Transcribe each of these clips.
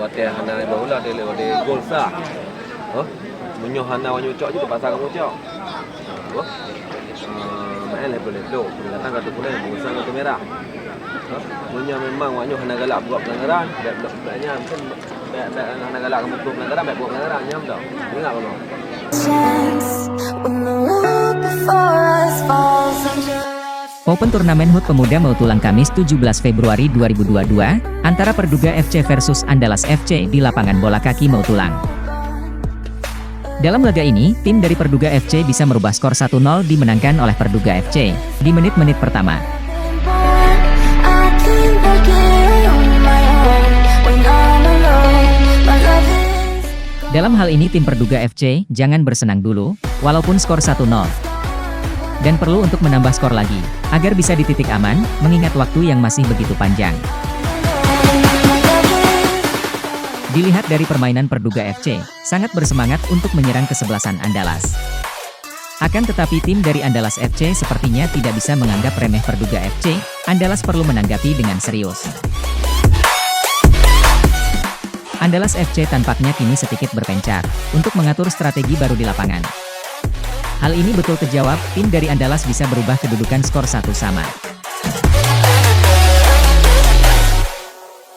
hotel hana baula dia le gol sah. Oh, munyo hana wanyo cok je pasal kamu cok. Oh. Main boleh tu. Datang kat tu pasal kartu merah. Oh, munyo memang wanyo hana galak buat pelanggaran, banyak mungkin hana galak kamu buat pelanggaran, buat pelanggaran nyam dah. Ingat belum? Open Turnamen HUT Pemuda Mauthulang Kamis 17 Februari 2022, antara Perduga FC versus Andalas FC di lapangan bola kaki Mauthulang. Dalam laga ini, tim dari Perduga FC bisa merubah skor 1-0 dimenangkan oleh Perduga FC di menit-menit pertama. Dalam hal ini tim Perduga FC jangan bersenang dulu, walaupun skor 1-0. Dan perlu untuk menambah skor lagi, agar bisa di titik aman, mengingat waktu yang masih begitu panjang. Dilihat dari permainan Perduga FC, sangat bersemangat untuk menyerang kesebelasan Andalas. Akan tetapi tim dari Andalas FC sepertinya tidak bisa menganggap remeh Perduga FC, Andalas perlu menanggapi dengan serius. Andalas FC tampaknya kini sedikit berpencar, untuk mengatur strategi baru di lapangan. Hal ini betul terjawab, tim dari Andalas bisa berubah kedudukan skor 1-1.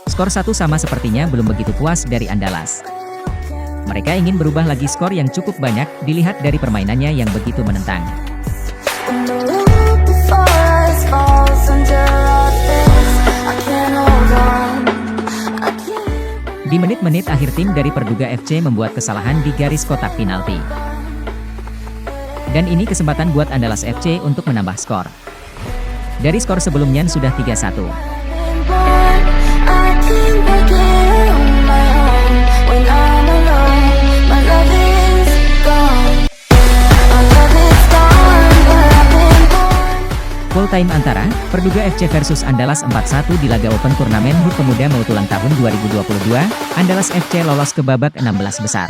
Skor 1-1 sepertinya belum begitu puas dari Andalas. Mereka ingin berubah lagi skor yang cukup banyak, dilihat dari permainannya yang begitu menentang. Di menit-menit akhir tim dari Perduga FC membuat kesalahan di garis kotak penalti. Dan ini kesempatan buat Andalas FC untuk menambah skor. Dari skor sebelumnya sudah 3-1. Full time antara Perduga FC versus Andalas 4-1 di laga Open Turnamen HUT Pemuda Mauthulang tahun 2022, Andalas FC lolos ke babak 16 besar.